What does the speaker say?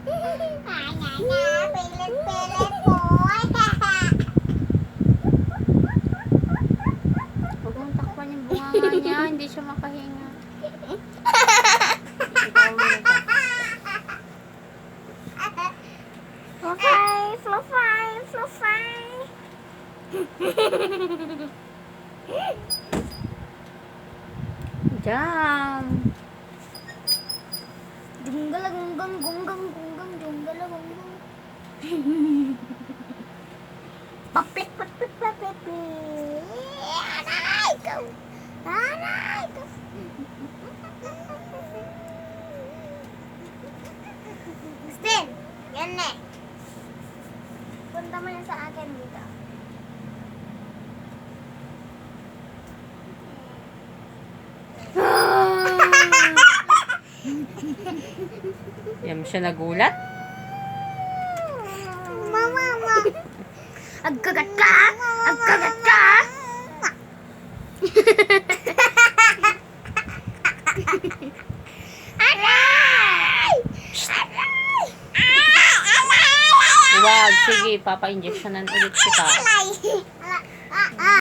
Pilit-pilit po. Huwag mong takpan yung bunganga niya. Hindi siya makahinga. Fluffy, fluffy, fluffy. Jam. Dunggalagunggang, gunggang, gunggang, dunggalagunggang. Papit, papit, papit. Aray ko. Aray ko. Christine, yan na. Punta mo na sa akin dito. Yan siya nagulat. Mama. Agkagat ka? Agkagat ka? Aray! Wag, sige, papa-injectionan ulit kita. Aray!